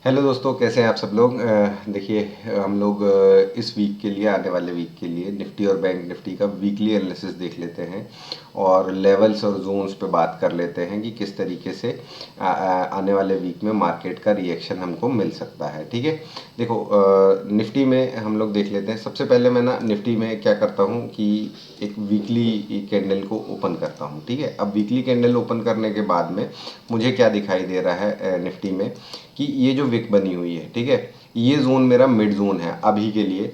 Hello दोस्तों, कैसे हैं आप सब लोग। देखिए, हम लोग इस वीक के लिए, आने वाले वीक के लिए निफ्टी और बैंक निफ्टी का वीकली एनालिसिस देख लेते हैं और लेवल्स और जोन्स पे बात कर लेते हैं कि किस तरीके से आने वाले वीक में मार्केट का रिएक्शन हमको मिल सकता है। ठीक है, देखो, निफ्टी में हम लोग देख लेते हैं। सबसे पहले मैं ना निफ्टी में क्या करता हूँ कि एक वीकली कैंडल को ओपन करता हूँ। ठीक है, अब वीकली कैंडल ओपन करने के बाद में मुझे क्या दिखाई दे रहा है निफ्टी में कि ये जो विक बनी हुई है, ठीक है, ये जोन मेरा मिड जोन है अभी के लिए।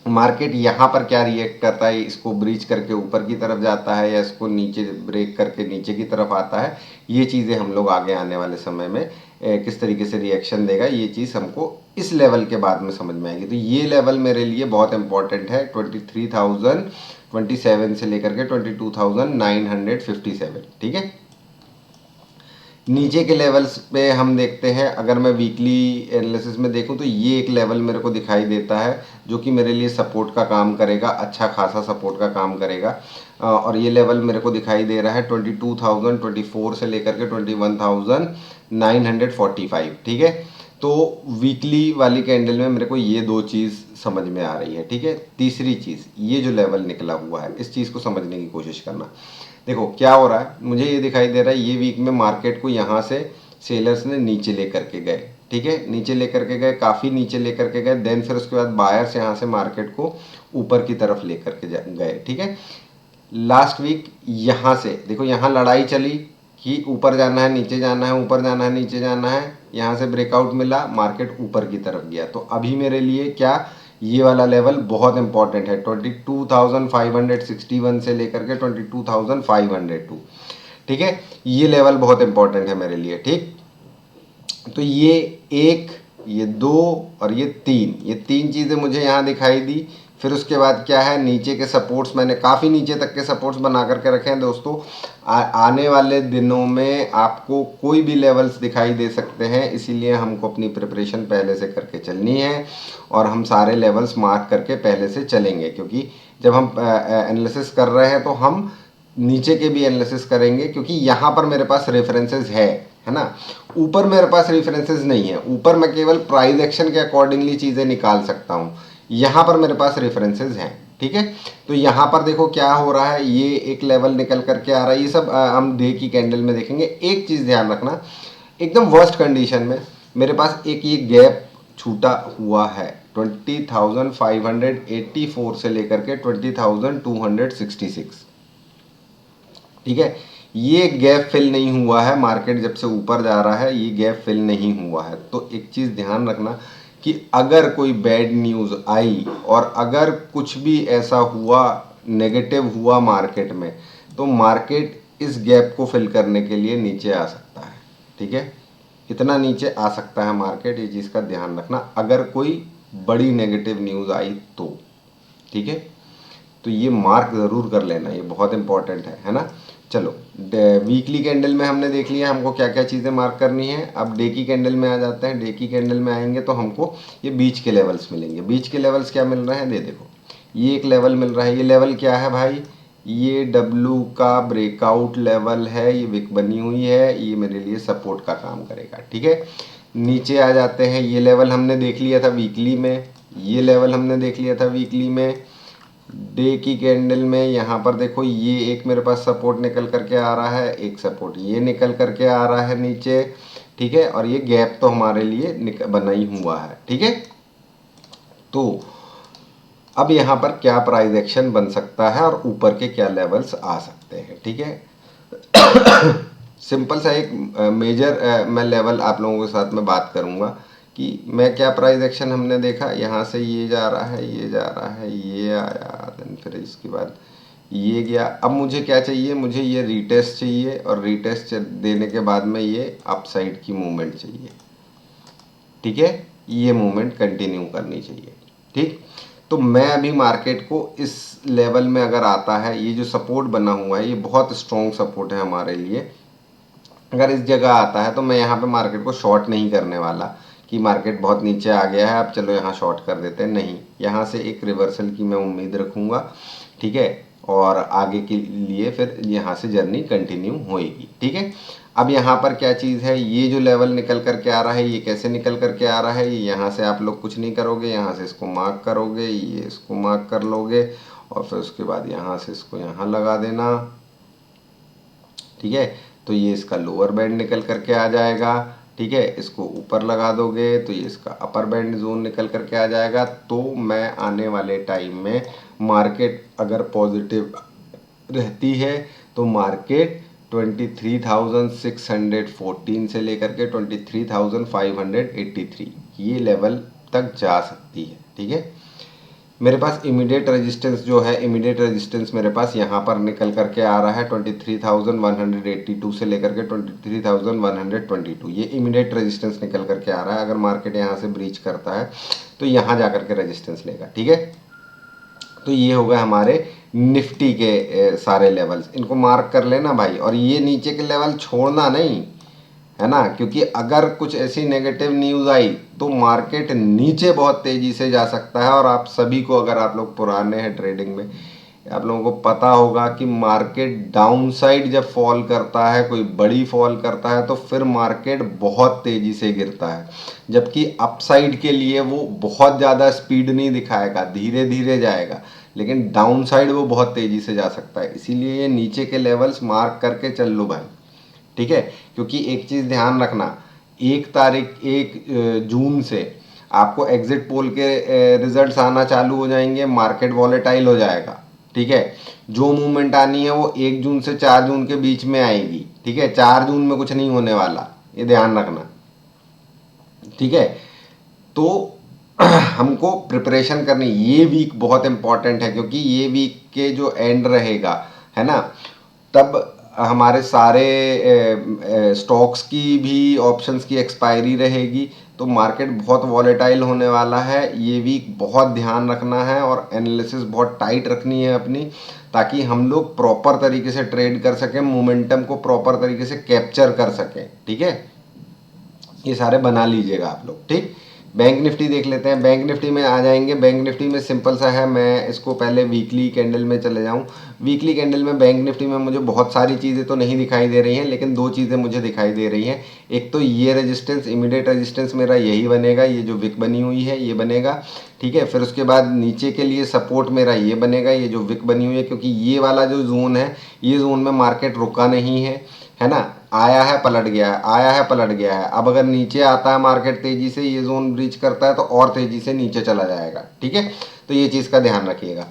मार्केट यहाँ पर क्या रिएक्ट करता है, इसको ब्रीच करके ऊपर की तरफ जाता है या इसको नीचे ब्रेक करके नीचे की तरफ आता है, ये चीज़ें हम लोग आगे आने वाले समय में किस तरीके से रिएक्शन देगा, ये चीज़ हमको इस लेवल के बाद में समझ में आएगी। तो ये लेवल मेरे लिए बहुत इंपॉर्टेंट है, 23,027 से लेकर के 22,957। ठीक है, नीचे के लेवल्स पे हम देखते हैं। अगर मैं वीकली एनालिसिस में देखूं तो ये एक लेवल मेरे को दिखाई देता है जो कि मेरे लिए सपोर्ट का काम करेगा, अच्छा खासा सपोर्ट का काम करेगा। और ये लेवल मेरे को दिखाई दे रहा है 22,024 से लेकर के 21,945। ठीक है, तो वीकली वाली कैंडल में मेरे को ये दो चीज़ समझ में आ रही है। ठीक है, तीसरी चीज़, ये जो लेवल निकला हुआ है इस चीज़ को समझने की कोशिश करना। देखो क्या हो रहा है, मुझे ये दिखाई दे रहा है ये वीक में मार्केट को यहाँ से सेलर्स ने नीचे लेकर के गए। ठीक है, नीचे लेकर के गए, काफ़ी नीचे लेकर के गए। देन फिर उसके बाद बायर्स यहाँ से मार्केट को ऊपर की तरफ लेकर के गए। ठीक है, लास्ट वीक यहाँ से देखो, यहाँ लड़ाई चली कि ऊपर जाना है नीचे जाना है, ऊपर जाना है नीचे जाना है। यहाँ से ब्रेकआउट मिला, मार्केट ऊपर की तरफ गया। तो अभी मेरे लिए क्या, ये वाला लेवल बहुत इंपॉर्टेंट है, 22,561 से लेकर के 22,502। ठीक है, ये लेवल बहुत इंपॉर्टेंट है मेरे लिए। ठीक, तो ये एक, ये दो और ये तीन चीज़ें मुझे यहाँ दिखाई दी। फिर उसके बाद क्या है, नीचे के सपोर्ट्स मैंने काफ़ी नीचे तक के सपोर्ट्स बना करके रखे हैं दोस्तों। आने वाले दिनों में आपको कोई भी लेवल्स दिखाई दे सकते हैं, इसीलिए हमको अपनी प्रिपरेशन पहले से करके चलनी है और हम सारे लेवल्स मार्क करके पहले से चलेंगे। क्योंकि जब हम एनालिसिस कर रहे हैं तो हम नीचे के भी एनालिसिस करेंगे, क्योंकि यहाँ पर मेरे पास रेफरेंसेस है ना। ऊपर मेरे पास रेफरेंसेस नहीं है, ऊपर मैं केवल प्राइस एक्शन के अकॉर्डिंगली चीज़ें निकाल सकता हूँ। यहाँ पर मेरे पास रेफरेंसेस हैं। ठीक है, तो यहाँ पर देखो क्या हो रहा है, ये एक लेवल निकल करके आ रहा है। ये सब हम डे की कैंडल में देखेंगे। एक चीज़ ध्यान रखना, एकदम वर्स्ट कंडीशन में मेरे पास एक ये गैप छूटा हुआ है 20,584 से लेकर के 20,266। ठीक है, ये गैप फिल नहीं हुआ है। मार्केट जब से ऊपर जा रहा है ये गैप फिल नहीं हुआ है। तो एक चीज़ ध्यान रखना कि अगर कोई बैड न्यूज़ आई और अगर कुछ भी ऐसा हुआ, नेगेटिव हुआ मार्केट में, तो मार्केट इस गैप को फिल करने के लिए नीचे आ सकता है। ठीक है, इतना नीचे आ सकता है मार्केट, ये चीज़ का ध्यान रखना अगर कोई बड़ी नेगेटिव न्यूज़ आई तो। ठीक है, तो ये मार्क ज़रूर कर लेना, ये बहुत इंपॉर्टेंट है ना। चलो, वीकली कैंडल में हमने देख लिया हमको क्या क्या चीज़ें मार्क करनी है। अब डे की कैंडल में आ जाते हैं। डे की कैंडल में आएंगे तो हमको ये बीच के लेवल्स मिलेंगे। बीच के लेवल्स क्या मिल रहे हैं, दे देखो, ये एक लेवल मिल रहा है। ये लेवल क्या है भाई, ये डब्लू का ब्रेकआउट लेवल है, ये विक बनी हुई है, ये मेरे लिए सपोर्ट का काम करेगा। ठीक है, नीचे आ जाते हैं। ये लेवल हमने देख लिया था वीकली में, ये लेवल हमने देख लिया था वीकली में। डे की कैंडल में यहाँ पर देखो, ये एक मेरे पास सपोर्ट निकल करके आ रहा है, एक सपोर्ट ये निकल करके आ रहा है नीचे। ठीक है, और ये गैप तो हमारे लिए बना ही हुआ है। ठीक है, तो अब यहाँ पर क्या प्राइस एक्शन बन सकता है और ऊपर के क्या लेवल्स आ सकते हैं। ठीक है, सिंपल सा एक मेजर मैं लेवल आप लोगों के साथ में बात करूँगा कि मैं क्या प्राइस एक्शन हमने देखा। यहाँ से ये जा रहा है, ये जा रहा है, ये आया, देन फिर इसके बाद ये गया। अब मुझे क्या चाहिए, मुझे ये रीटेस्ट चाहिए और रीटेस्ट देने के बाद में ये अपसाइड की मूवमेंट चाहिए। ठीक है, ये मूवमेंट कंटिन्यू करनी चाहिए। ठीक, तो मैं अभी मार्केट को इस लेवल में अगर आता है, ये जो सपोर्ट बना हुआ है ये बहुत स्ट्रॉन्ग सपोर्ट है हमारे लिए। अगर इस जगह आता है तो मैं यहाँ पे मार्केट को शॉर्ट नहीं करने वाला कि मार्केट बहुत नीचे आ गया है अब चलो यहाँ शॉर्ट कर देते हैं, नहीं, यहाँ से एक रिवर्सल की मैं उम्मीद रखूँगा। ठीक है, और आगे के लिए फिर यहाँ से जर्नी कंटिन्यू होएगी। ठीक है, अब यहाँ पर क्या चीज़ है, ये जो लेवल निकल करके आ रहा है, ये कैसे निकल करके आ रहा है, ये यहाँ से आप लोग कुछ नहीं करोगे, यहाँ से इसको मार्क करोगे, ये इसको मार्क कर लोगे और फिर उसके बाद यहाँ से इसको यहाँ लगा देना। ठीक है, तो ये इसका लोअर बैंड निकल करके आ जाएगा। ठीक है, इसको ऊपर लगा दोगे तो ये इसका अपर बैंड जोन निकल करके आ जाएगा। तो मैं आने वाले टाइम में मार्केट अगर पॉजिटिव रहती है तो मार्केट 23,614 से लेकर के 23,583 ये लेवल तक जा सकती है। ठीक है, मेरे पास इमीडिएट रेजिस्टेंस जो है, इमीडिएट रेजिस्टेंस मेरे पास यहाँ पर निकल करके आ रहा है 23,182 से लेकर के 23,122, ये इमीडिएट रेजिस्टेंस निकल करके आ रहा है। अगर मार्केट यहाँ से ब्रीच करता है तो यहाँ जा करके रेजिस्टेंस लेगा। ठीक है, तो ये होगा हमारे निफ्टी के सारे लेवल्स, इनको मार्क कर लेना भाई। और ये नीचे के लेवल छोड़ना नहीं है ना, क्योंकि अगर कुछ ऐसी नेगेटिव न्यूज़ आई तो मार्केट नीचे बहुत तेज़ी से जा सकता है। और आप सभी को, अगर आप लोग पुराने हैं ट्रेडिंग में, आप लोगों को पता होगा कि मार्केट डाउन साइड जब फॉल करता है, कोई बड़ी फॉल करता है, तो फिर मार्केट बहुत तेज़ी से गिरता है, जबकि अपसाइड के लिए वो बहुत ज़्यादा स्पीड नहीं दिखाएगा, धीरे धीरे जाएगा, लेकिन डाउन साइड वो बहुत तेज़ी से जा सकता है। इसीलिए ये नीचे के लेवल्स मार्क करके चल लो भाई। ठीक है, क्योंकि एक चीज़ ध्यान रखना, 1 जून से आपको एग्जिट पोल के रिजल्ट्स आना चालू हो जाएंगे, मार्केट वॉलेटाइल हो जाएगा। ठीक है, जो मूवमेंट आनी है वो 1 जून से 4 जून के बीच में आएगी। ठीक है, 4 जून में कुछ नहीं होने वाला, ये ध्यान रखना। ठीक है, तो हमको प्रिपरेशन करनी, ये वीक बहुत इंपॉर्टेंट है, क्योंकि ये वीक के जो एंड रहेगा है ना, तब हमारे सारे स्टॉक्स की भी ऑप्शंस की एक्सपायरी रहेगी, तो मार्केट बहुत वॉलेटाइल होने वाला है। ये वीक बहुत ध्यान रखना है और एनालिसिस बहुत टाइट रखनी है अपनी, ताकि हम लोग प्रॉपर तरीके से ट्रेड कर सकें, मोमेंटम को प्रॉपर तरीके से कैप्चर कर सकें। ठीक है, ये सारे बना लीजिएगा आप लोग। ठीक, बैंक निफ्टी देख लेते हैं। बैंक निफ्टी में आ जाएंगे। बैंक निफ्टी में सिंपल सा है, मैं इसको पहले वीकली कैंडल में चले जाऊं। वीकली कैंडल में बैंक निफ्टी में मुझे बहुत सारी चीज़ें तो नहीं दिखाई दे रही हैं, लेकिन 2 चीज़ें मुझे दिखाई दे रही हैं। एक तो ये रेजिस्टेंस, इमीडिएट रेजिस्टेंस मेरा यही बनेगा, ये जो विक बनी हुई है ये बनेगा। ठीक है, फिर उसके बाद नीचे के लिए सपोर्ट मेरा ये बनेगा, ये जो विक बनी हुई है, क्योंकि ये वाला जो जोन है, ये जोन में मार्केट रुका नहीं है ना, आया है पलट गया है, आया है पलट गया है। अब अगर नीचे आता है मार्केट तेजी से, ये जोन ब्रीच करता है तो और तेजी से नीचे चला जाएगा। ठीक है, तो ये चीज़ का ध्यान रखिएगा।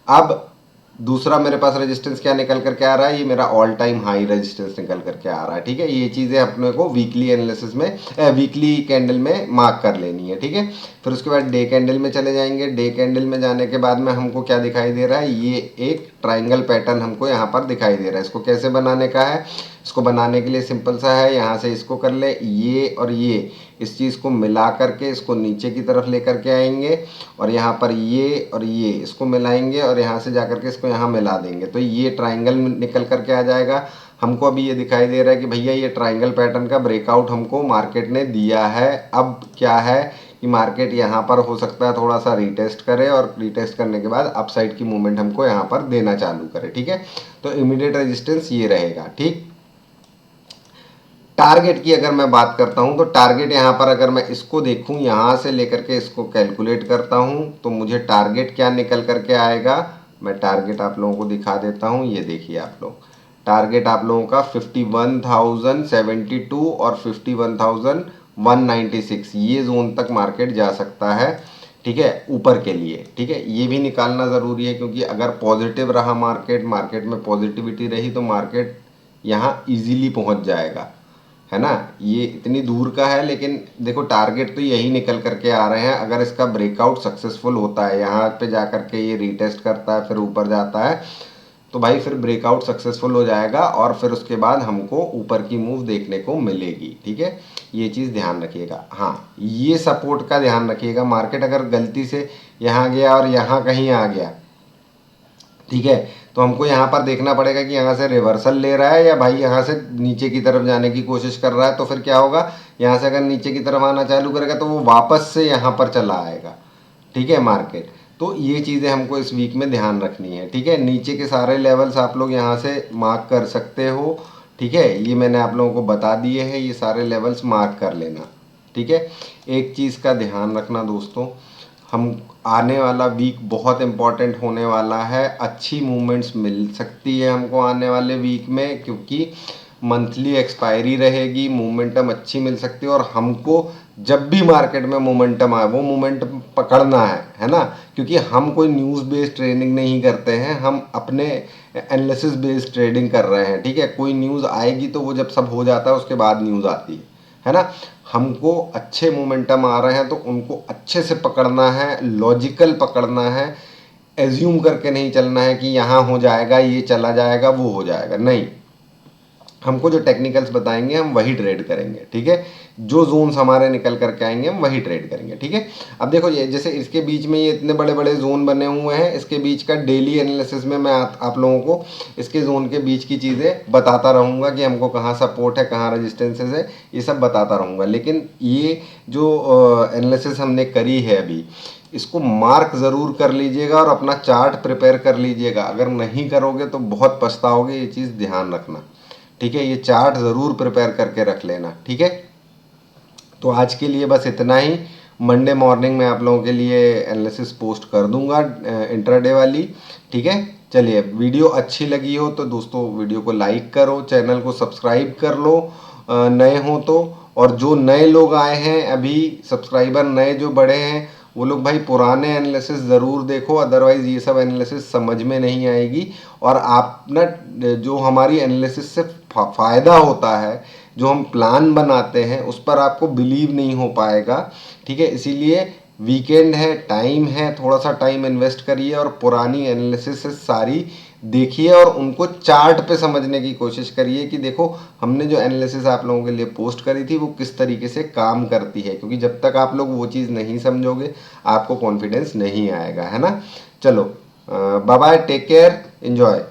अब दूसरा मेरे पास रेजिस्टेंस क्या निकल करके आ रहा है, ये मेरा ऑल टाइम हाई रेजिस्टेंस निकल करके आ रहा है। ठीक है, ये चीज़ें अपने को वीकली एनालिसिस में, वीकली कैंडल में मार्क कर लेनी है। ठीक है, फिर उसके बाद डे कैंडल में चले जाएंगे। डे कैंडल में जाने के बाद में हमको क्या दिखाई दे रहा है, ये एक ट्राइंगल पैटर्न हमको यहाँ पर दिखाई दे रहा है। इसको कैसे बनाने का है, इसको बनाने के लिए सिंपल सा है, यहाँ से इसको कर ले, ये और ये इस चीज़ को मिला करके इसको नीचे की तरफ लेकर के आएंगे, और यहाँ पर ये और ये इसको मिलाएंगे और यहाँ से जा करके इसको यहाँ मिला देंगे, तो ये ट्राइंगल निकल करके आ जाएगा। हमको अभी ये दिखाई दे रहा है कि भैया ये ट्राइंगल पैटर्न का ब्रेकआउट हमको मार्केट ने दिया है। अब क्या है कि मार्केट यहाँ पर हो सकता है थोड़ा सा रीटेस्ट करे, और रीटेस्ट करने के बाद अपसाइड की मूवमेंट हमको यहाँ पर देना चालू करे। ठीक है, तो इमीडिएट रेजिस्टेंस ये रहेगा। ठीक, टारगेट की अगर मैं बात करता हूं तो टारगेट यहाँ पर अगर मैं इसको देखूं, यहाँ से लेकर के इसको कैलकुलेट करता हूं, तो मुझे टारगेट क्या निकल करके आएगा, मैं टारगेट आप लोगों को दिखा देता हूं। ये देखिए आप लोग, टारगेट आप लोगों का 51,072 और 51,196, ये जोन तक मार्केट जा सकता है। ठीक है, ऊपर के लिए। ठीक है, ये भी निकालना ज़रूरी है, क्योंकि अगर पॉजिटिव रहा मार्केट में पॉजिटिविटी रही तो मार्केट यहाँ इजीली पहुँच जाएगा, है ना। ये इतनी दूर का है, लेकिन देखो टारगेट तो यही निकल करके आ रहे हैं। अगर इसका ब्रेकआउट सक्सेसफुल होता है, यहाँ पे जा करके ये रीटेस्ट करता है, फिर ऊपर जाता है, तो भाई फिर ब्रेकआउट सक्सेसफुल हो जाएगा और फिर उसके बाद हमको ऊपर की मूव देखने को मिलेगी। ठीक है, ये चीज़ ध्यान रखिएगा। हाँ, ये सपोर्ट का ध्यान रखिएगा। मार्केट अगर गलती से यहाँ गया और यहाँ कहीं आ गया, ठीक है, तो हमको यहाँ पर देखना पड़ेगा कि यहाँ से रिवर्सल ले रहा है या भाई यहाँ से नीचे की तरफ जाने की कोशिश कर रहा है। तो फिर क्या होगा, यहाँ से अगर नीचे की तरफ आना चालू करेगा तो वो वापस से यहाँ पर चला आएगा। ठीक है, मार्केट तो ये चीज़ें हमको इस वीक में ध्यान रखनी है, ठीक है। नीचे के सारे लेवल्स आप लोग यहाँ से मार्क कर सकते हो, ठीक है। ये मैंने आप लोगों को बता दिए हैं, ये सारे लेवल्स मार्क कर लेना, ठीक है। एक चीज़ का ध्यान रखना दोस्तों, हम आने वाला वीक बहुत इम्पॉर्टेंट होने वाला है, अच्छी मूवमेंट्स मिल सकती है हमको आने वाले वीक में, क्योंकि मंथली एक्सपायरी रहेगी, मोमेंटम अच्छी मिल सकती है, और हमको जब भी मार्केट में मोमेंटम आए वो मोमेंटम पकड़ना है ना। क्योंकि हम कोई न्यूज़ बेस्ड ट्रेडिंग नहीं करते हैं, हम अपने एनालिसिस बेस्ड ट्रेडिंग कर रहे हैं, ठीक है। कोई न्यूज़ आएगी तो वो जब सब हो जाता है उसके बाद न्यूज़ आती है ना। हमको अच्छे मोमेंटम आ रहे हैं तो उनको अच्छे से पकड़ना है, लॉजिकल पकड़ना है, एज्यूम करके नहीं चलना है कि यहाँ हो जाएगा, ये चला जाएगा, वो हो जाएगा, नहीं। हमको जो टेक्निकल्स बताएंगे हम वही ट्रेड करेंगे, ठीक है। जो जोन्स हमारे निकल करके आएंगे हम वही ट्रेड करेंगे, ठीक है। अब देखो ये जैसे इसके बीच में ये इतने बड़े बड़े जोन बने हुए हैं, इसके बीच का डेली एनालिसिस में मैं आप लोगों को इसके जोन के बीच की चीज़ें बताता रहूँगा कि हमको कहाँ सपोर्ट है, कहाँ रजिस्टेंसेस है, ये सब बताता रहूँगा। लेकिन ये जो एनालिसिस हमने करी है अभी, इसको मार्क ज़रूर कर लीजिएगा और अपना चार्ट प्रिपेयर कर लीजिएगा। अगर नहीं करोगे तो बहुत पछताओगे, ये चीज़ ध्यान रखना, ठीक है। ये चार्ट ज़रूर प्रिपेयर करके रख लेना, ठीक है। तो आज के लिए बस इतना ही। मंडे मॉर्निंग में आप लोगों के लिए एनालिसिस पोस्ट कर दूंगा इंट्राडे वाली, ठीक है। चलिए, वीडियो अच्छी लगी हो तो दोस्तों वीडियो को लाइक करो, चैनल को सब्सक्राइब कर लो नए हो तो। और जो नए लोग आए हैं अभी, सब्सक्राइबर नए जो बड़े हैं, वो लोग भाई पुराने एनालिसिस ज़रूर देखो, अदरवाइज़ ये सब एनालिसिस समझ में नहीं आएगी। और आप ना, जो हमारी एनालिसिस से फ़ायदा होता है, जो हम प्लान बनाते हैं, उस पर आपको बिलीव नहीं हो पाएगा, ठीक है। इसीलिए वीकेंड है, टाइम है, थोड़ा सा टाइम इन्वेस्ट करिए और पुरानी एनालिसिस सारी देखिए और उनको चार्ट पे समझने की कोशिश करिए कि देखो हमने जो एनालिसिस आप लोगों के लिए पोस्ट करी थी वो किस तरीके से काम करती है। क्योंकि जब तक आप लोग वो चीज़ नहीं समझोगे आपको कॉन्फिडेंस नहीं आएगा, है ना। चलो, bye bye, take care, enjoy.